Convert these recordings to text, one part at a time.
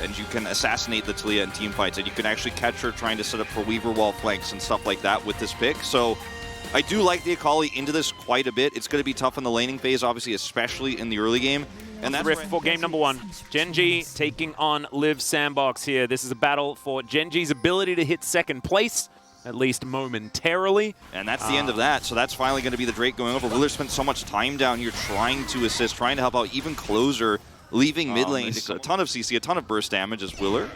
and you can assassinate the Talia in team fights, and you can actually catch her trying to set up for Weaver wall flanks and stuff like that with this pick. So I do like the Akali into this quite a bit. It's going to be tough in the laning phase, obviously, especially in the early game. And that's rift for game number 1. Gen.G taking on Liv Sandbox here. This is a battle for Gen.G's ability to hit second place, at least momentarily. And that's the end of that. So that's finally going to be the Drake going over. Willer spent so much time down here trying to assist, trying to help out, even closer, leaving mid lane. A ton of CC, a ton of burst damage as Willer.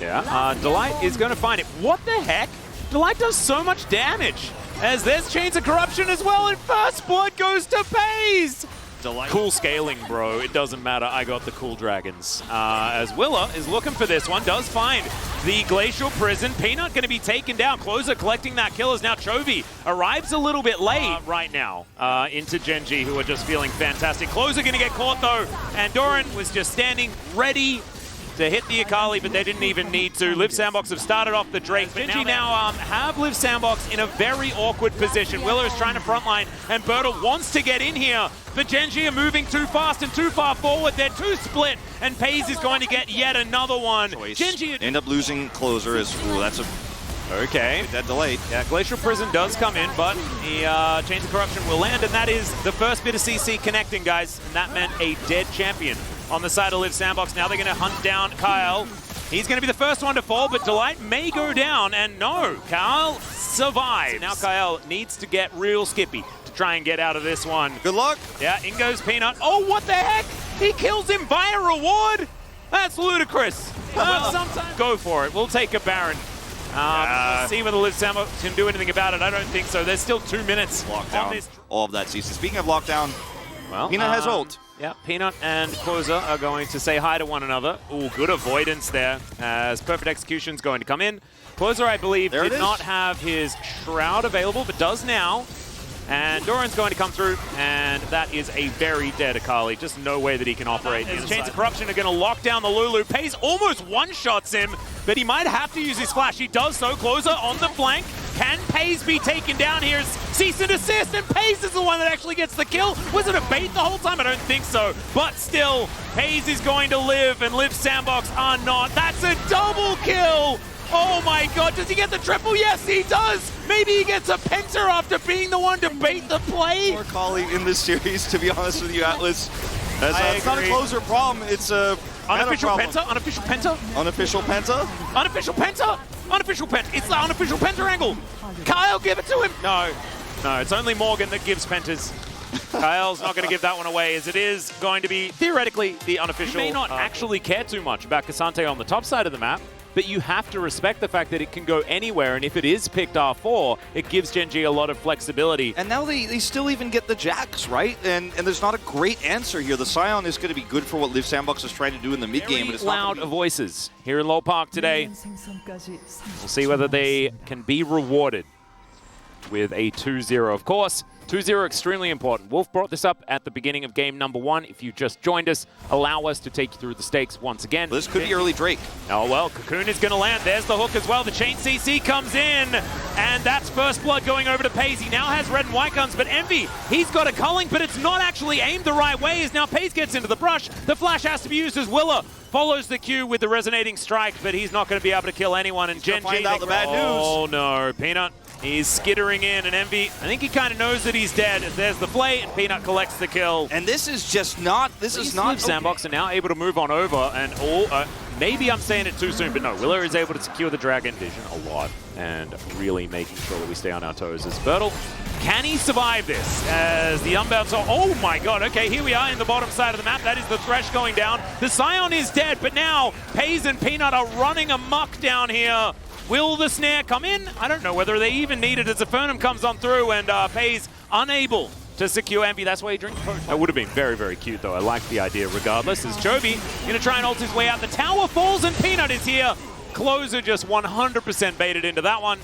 Yeah, Delight is going to find it. What the heck? Delight does so much damage, as there's Chains of Corruption as well, and First Blood goes to FaZe! Delight. Cool scaling, bro. It doesn't matter. I got the cool dragons. As Willa is looking for this one, does find the Glacial Prison. Peanut going to be taken down. Closer collecting that kill as now Chovy arrives a little bit late right now into Gen.G, who are just feeling fantastic. Closer going to get caught, though, and Doran was just standing ready to hit the Akali, but they didn't even need to. Liv Sandbox have started off the Drake, but Gen.G now have Liv Sandbox in a very awkward position. Willow is trying to frontline, and Berta wants to get in here, but Gen.G are moving too fast and too far forward. They're too split, and FaZe is going to get yet another one. Gen.G end up losing closer as, ooh, that's a okay. Dead delayed. Yeah, Glacial Prison does come in, but the Chains of Corruption will land, and that is the first bit of CC connecting, guys. And that meant a dead champion on the side of Liv Sandbox. Now they're going to hunt down Kyle. He's going to be the first one to fall, but Delight may go down, and no, Kyle survives. Now Kyle needs to get real skippy to try and get out of this one. Good luck. Yeah, in goes Peanut. Oh, what the heck? He kills him via reward? That's ludicrous. Well, sometimes go for it. We'll take a Baron. We'll see whether Liv Sandbox can do anything about it. I don't think so. There's still 2 minutes. Lockdown. All of that CC. Speaking of lockdown, well, Peanut has ult. Yeah, Peanut and Closer are going to say hi to one another. Ooh, good avoidance there, as Perfect Execution's going to come in. Closer, I believe, did not have his Shroud available, but does now. And Doran's going to come through, and that is a very dead Akali. Just no way that he can operate. His Chains of Corruption are going to lock down the Lulu. FaZe almost one-shots him, but he might have to use his flash. He does so. Closer on the flank. Can FaZe be taken down here? Cease and desist, and FaZe is the one that actually gets the kill. Was it a bait the whole time? I don't think so. But still, FaZe is going to live, and Liv Sandbox are not. That's a double kill! Oh my god, does he get the triple? Yes, he does! Maybe he gets a penta after being the one to bait the play? More Kali in this series, to be honest with you, Atlas. It's not a closer problem, it's a unofficial penta? Unofficial penta? Unofficial penta? Unofficial penta? Unofficial penta. It's the unofficial penta angle. Kyle, give it to him. No, it's only Morgan that gives pentas. Kyle's not going to give that one away, as it is going to be, theoretically, the unofficial. You may not actually care too much about Cassante on the top side of the map, but you have to respect the fact that it can go anywhere, and if it is picked R4, it gives Gen.G a lot of flexibility. And now they still even get the Jax, right? And there's not a great answer here. The Scion is going to be good for what Liv Sandbox is trying to do in the mid-game. Very loud voices here in Low Park today. We'll see whether they can be rewarded with a 2-0. Of course, 2-0 extremely important. Wolf brought this up at the beginning of game number 1. If you just joined us, allow us to take you through the stakes once again. Well, this could be early Drake. Oh, well, Cocoon is going to land. There's the hook as well. The chain CC comes in, and that's First Blood going over to FaZe. He now has red and white guns, but Envy, he's got a culling, but it's not actually aimed the right way, as now FaZe gets into the brush. The flash has to be used as Willa follows the cue with the resonating strike, but he's not going to be able to kill anyone. And Gen.G, find out the bad news. Oh, no. Peanut, he's skittering in, and Envy, I think he kind of knows that he's dead. There's the play, and Peanut collects the kill. And this is just not, Sandbox are now able to move on over, and maybe I'm saying it too soon, but no, Willa is able to secure the Dragon Vision a lot, and really making sure that we stay on our toes. As Bertle, can he survive this? As the unbounce, oh my god, okay, here we are in the bottom side of the map. That is the Thresh going down. The Scion is dead, but now FaZe and Peanut are running amok down here. Will the snare come in? I don't know whether they even need it, as Infernum comes on through, and FaZe unable to secure Envy. That's why he drinks Potion. That would have been very, very cute, though. I like the idea regardless. As Chovy going to try and ult his way out. The tower falls, and Peanut is here. Closer just 100% baited into that one.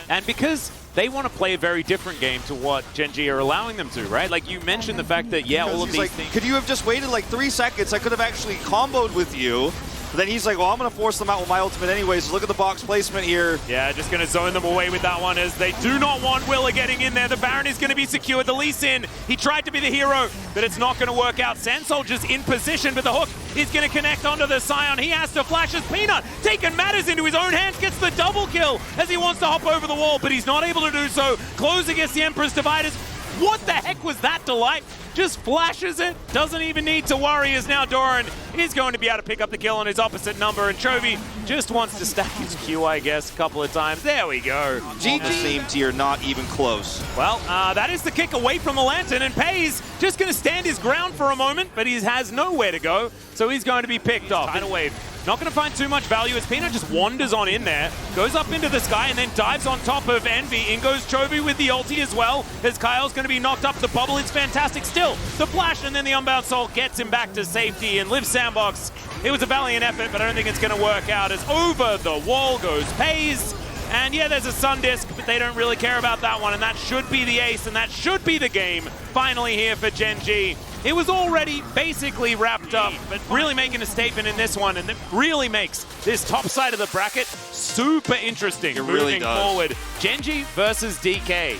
And because they want to play a very different game to what Gen.G are allowing them to, right? Like, you mentioned the fact that, yeah, all of these things... Could you have just waited like 3 seconds? I could have actually comboed with you. But then he's like, well, I'm going to force them out with my ultimate anyways. Look at the box placement here. Yeah, just going to zone them away with that one, as they do not want Willa getting in there. The Baron is going to be secured. The Lee Sin, he tried to be the hero, but it's not going to work out. Sand Soldier's in position, but the hook is going to connect onto the Scion. He has to flash as Peanut, taking matters into his own hands, gets the double kill as he wants to hop over the wall, but he's not able to do so. Close against the Emperor's Dividers. What the heck was that, Delight? Just flashes it, doesn't even need to worry, as now Doran is going to be able to pick up the kill on his opposite number, and Chovy just wants to stack his Q, I guess, a couple of times. There we go. GG. The same tier, not even close. Well, that is the kick away from the Lantern, and Pays just going to stand his ground for a moment, but he has nowhere to go, so he's going to be picked off. Tidal Wave. Not going to find too much value as Peanut just wanders on in there, goes up into the sky, and then dives on top of Envy. In goes Chovy with the ulti as well, as Kyle's going to be knocked up. The bubble is fantastic still. The flash, and then the Unbound Soul gets him back to safety, and Liv Sandbox. It was a valiant effort, but I don't think it's going to work out, as over the wall goes Pays. And yeah, there's a Sun Disc, but they don't really care about that one, and that should be the ace, and that should be the game finally here for Gen G. It was already basically wrapped up, but really making a statement in this one, and it really makes this top side of the bracket super interesting. It really moving does. forward. Gen G versus DK.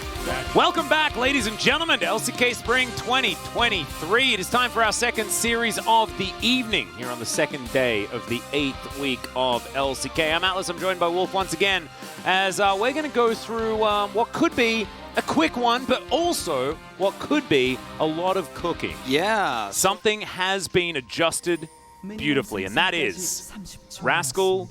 Welcome back, ladies and gentlemen, to LCK Spring 2023. It is time for our second series of the evening here on the second day of the 8th week of LCK. I'm Atlas, I'm joined by Wolf once again, as we're going to go through what could be a quick one, but also what could be a lot of cooking. Yeah. Something has been adjusted beautifully, and that is Rascal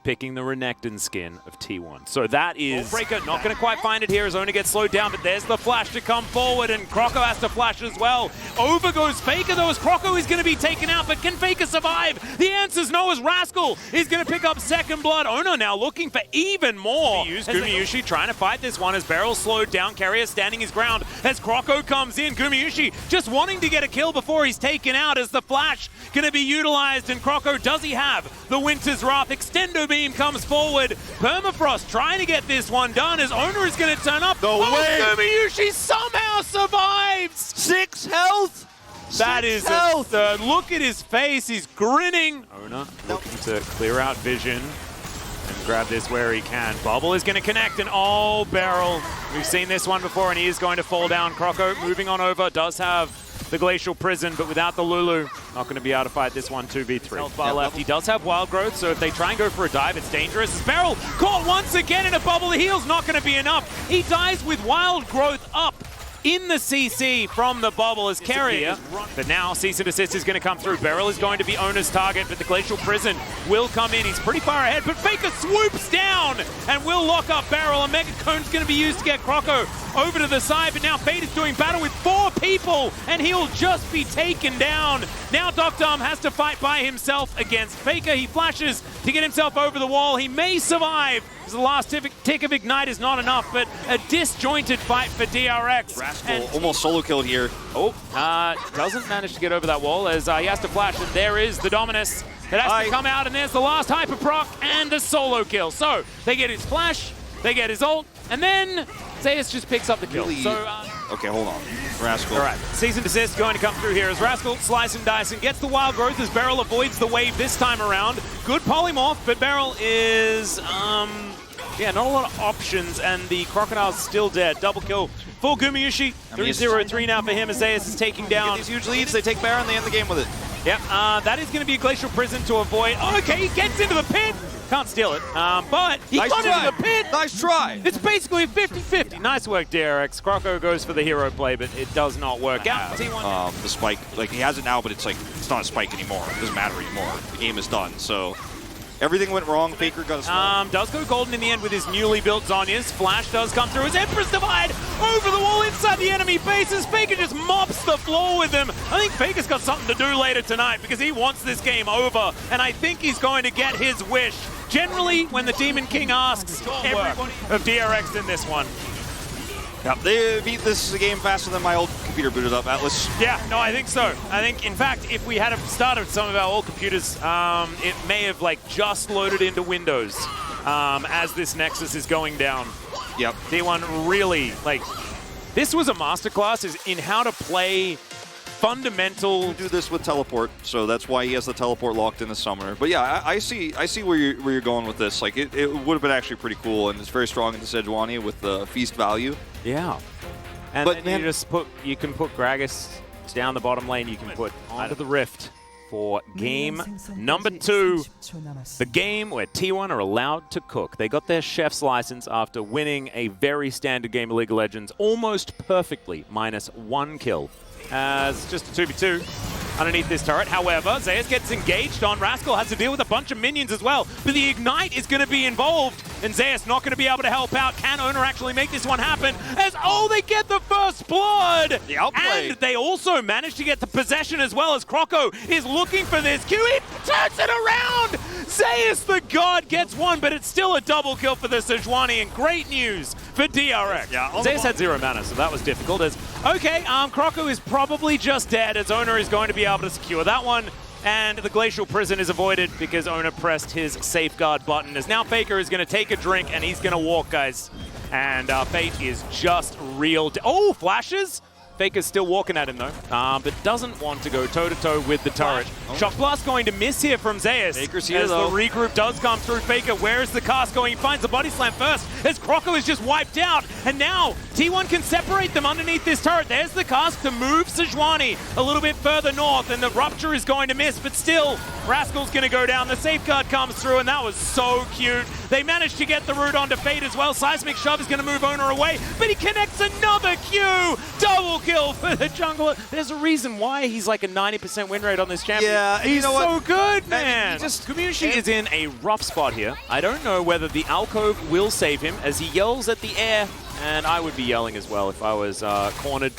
picking the Renekton skin of T1. So that is... Breaker not going to quite find it here as Ona gets slowed down, but there's the flash to come forward, and Croco has to flash as well. Over goes Faker, though, as Croco is going to be taken out, but can Faker survive? The answer's no, as Rascal is going to pick up second blood. Ona now looking for even more. Gumayusi trying to fight this one as Beryl slowed down. Carrier standing his ground as Croco comes in. Gumayusi just wanting to get a kill before he's taken out, as the flash going to be utilized, and Croco, does he have the Winter's Wrath? Extendo Beam comes forward. Permafrost trying to get this one done as Ona is going to turn up. No way! Gumayusi somehow survives! 6 health! That is absurd. Look at his face. He's grinning. Ona looking to clear out vision and grab this where he can. Bubble is going to connect, and oh, Beryl. We've seen this one before, and he is going to fall down. Croco moving on over, does have the Glacial Prison, but without the Lulu, not going to be able to fight this one 2v3. Health bar left. He does have Wild Growth, so if they try and go for a dive, it's dangerous. Beryl caught once again in a bubble. The heal's not going to be enough. He dies with Wild Growth up in the CC from the bubble as Carrier. But now Cease and Desist is going to come through. Beryl is going to be Ona's target, but the Glacial Prison will come in. He's pretty far ahead, but Faker swoops down and will lock up Beryl. A Mega Cone's going to be used to get Croco over to the side, but now Fate is doing battle with 4 people, and he'll just be taken down. Now Dr. has to fight by himself against Faker. He flashes to get himself over the wall. He may survive. The last tick of Ignite is not enough, but a disjointed fight for DRX. Rascal almost solo killed here. Oh, doesn't manage to get over that wall as he has to flash, and there is the Dominus that has to come out, and there's the last Hyper Proc and the solo kill. So they get his flash, they get his ult, and then Zeus just picks up the kill. Really? So, okay, hold on. Rascal. All right, Cease and Desist going to come through here as Rascal slice and dice and gets the Wild Growth as Beryl avoids the wave this time around. Good polymorph, but Beryl is, yeah, not a lot of options, and the Crocodile's still dead. Double kill for Gumayusi. 3-0-3 now for him as Zeus is taking down. These huge leads, they take Baron, they end the game with it. Yep, that is going to be a Glacial Prison to avoid. Oh, okay, he gets into the pit. Can't steal it, but he got into the pit. Nice try. It's basically a 50-50. Nice work, DRX. Croco goes for the hero play, but it does not work out. The spike, like, he has it now, but it's like, it's not a spike anymore. It doesn't matter anymore. The game is done, so everything went wrong. Faker got a smoke. Does go golden in the end with his newly built Zhonya's. Flash does come through as Empress Divide over the wall inside the enemy bases. Faker just mops the floor with him. I think Faker's got something to do later tonight because he wants this game over, and I think he's going to get his wish. Generally, when the Demon King asks, everybody of DRX in this one. Yep, they beat this game faster than my old computer booted up, Atlas. Yeah, no, I think so. I think, in fact, if we had started some of our old computers, it may have like just loaded into Windows as this Nexus is going down. Yep. D1 really, like, this was a masterclass in how to play fundamental. Do this with teleport, so that's why he has the teleport locked in the summoner. But yeah, I see where you're going with this. Like, it would have been actually pretty cool, and it's very strong in the Sejuani with the feast value. Yeah, and but then you can put Gragas down the bottom lane. You can put onto the Rift. for game number 2. The game where T1 are allowed to cook. They got their chef's license after winning a very standard game of League of Legends almost perfectly, minus 1 kill. As just a 2v2 underneath this turret. However, Zeus gets engaged on. Rascal has to deal with a bunch of minions as well. But the Ignite is going to be involved. And Zeus not going to be able to help out. Can Owner actually make this one happen? As, oh, they get the first blood! The outplay. And they also manage to get the possession as well, as Croco is looking for this Q. He turns it around! Zeus the God gets one, but it's still a double kill for the Sejuani, and great news for DRX. Yeah, Zeus had 0 mana, so that was difficult. As okay, Croco is probably just dead, as Owner is going to be able to secure that one. And the Glacial Prison is avoided because Owner pressed his safeguard button. As now Faker is going to take a drink and he's going to walk, guys. And Fate is just real. Oh, flashes! Faker's still walking at him though, but doesn't want to go toe-to-toe with the turret. Oh. Shock Blast going to miss here from Zeus. Faker's here as though. the regroup does come through. Faker, where is the cast going? He finds the body slam first as Croco is just wiped out. And now T1 can separate them underneath this turret. There's the cast to move Sejuani a little bit further north, and the Rupture is going to miss, but still, Rascal's going to go down. The safeguard comes through, and that was so cute. They managed to get the root onto Fate as well. Seismic Shove is going to move Owner away, but he connects another Q! Double kill for the jungler. There's a reason why he's like a 90% win rate on this champion. Yeah, he's you know so what? good, man. Gumayusi is in a rough spot here. I don't know whether the alcove will save him as he yells at the air, and I would be yelling as well if I was cornered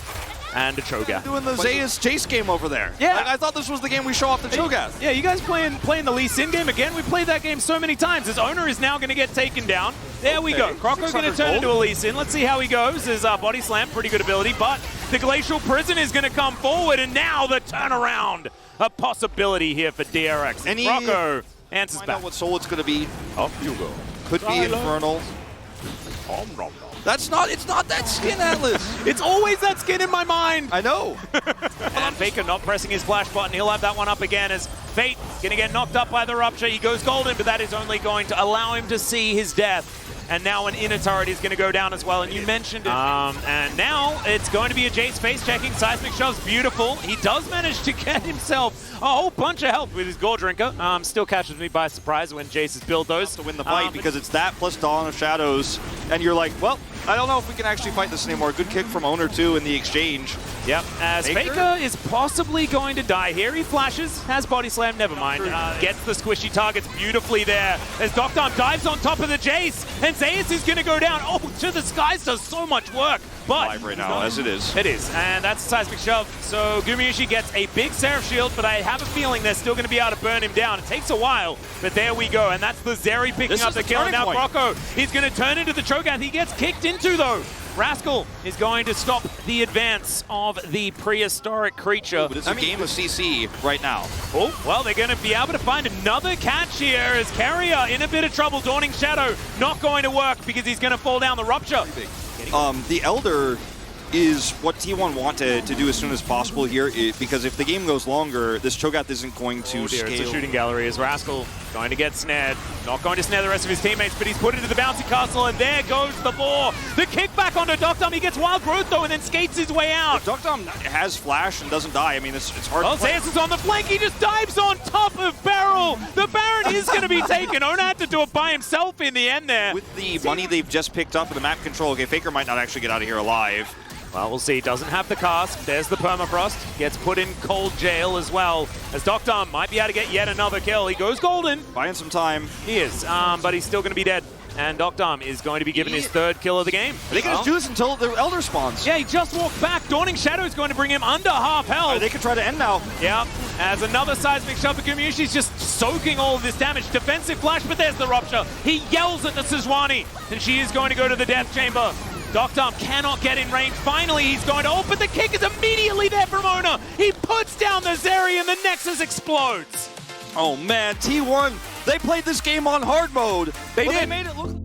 and a Cho'Gath. Doing the Zeus chase game over there. Yeah. Like, I thought this was the game we show off the Cho'Gath. Yeah, you guys playing the Lee Sin game again? We played that game so many times. His Owner is now going to get taken down. There we go. Croco going to turn into a Lee Sin. Let's see how he goes. His body slam, pretty good ability, but the Glacial Prison is going to come forward, and now the turnaround. A possibility here for DRX. And Croco answers Find back. out what soul it's going to be. Up you go. Could be Infernal. It's not that skin, Atlas. It's always that skin in my mind. I know. And Faker not pressing his flash button. He'll have that one up again as Fate going to get knocked up by the Rupture. He goes golden, but that is only going to allow him to see his death. And now an inner turret is going to go down as well, and you mentioned it. And now it's going to be a Jace face checking. Seismic Shove's beautiful. He does manage to get himself a whole bunch of health with his Gore Drinker. Still catches me by surprise when Jace has built those. To win the fight because it's that plus Dawn of Shadows, and you're like, well, I don't know if we can actually fight this anymore. Good kick from Owner too in the exchange. Yep, as Faker is possibly going to die here. He flashes, has body slam, never mind. Gets the squishy targets beautifully there as Doctom dives on top of the Jace, and Zeus is going to go down. Oh, to the skies does so much work, but Live right now, as it is. It is, and that's a Seismic Shove. So Gumayusi gets a big Seraph Shield, but I have a feeling they're still going to be able to burn him down. It takes a while, but there we go, and that's the Zeri picking up the kill. And now Croco is going to turn into the Cho'Gath. He gets kicked into, though. Rascal is going to stop the advance of the prehistoric creature. But it's a game of CC right now. Oh, well, they're going to be able to find another catch here as Carrier in a bit of trouble. Dawning Shadow not going to work because he's going to fall down the Rupture. The Elder is what T1 wanted to do as soon as possible here, because if the game goes longer, this Cho'Gath isn't going to scale. It's a shooting gallery as Rascal going to get snared. Not going to snare the rest of his teammates, but he's put into the bouncy castle, and there goes the boar. The kickback onto Doctom. He gets Wild Growth, though, and then skates his way out. Doctom has flash and doesn't die. I mean, it's hard to play. Zeus is on the flank. He just dives on top of Beryl. The Baron is going to be taken. Ona had to do it by himself in the end there. With the money they've just picked up and the map control, okay, Faker might not actually get out of here alive. Well, we'll see. Doesn't have the cast. There's the permafrost. Gets put in cold jail as well. As Doctom might be able to get yet another kill. He goes golden. Buying some time. He is, but he's still going to be dead. And Doctom is going to be given his 3rd kill of the game. They can just do this until the Elder spawns. Yeah, he just walked back. Dawning Shadow is going to bring him under half health. They can try to end now. Yeah, as another Seismic Shove for Gumayusi's just soaking all of this damage. Defensive flash, but there's the Rupture. He yells at the Sejuani, and she is going to go to the Death Chamber. Doctom cannot get in range. Finally, he's going to... Oh, but the kick is immediately there from Ona. He puts down the Zeri, and the Nexus explodes. Oh, man. T1, they played this game on hard mode. They did. They made it look...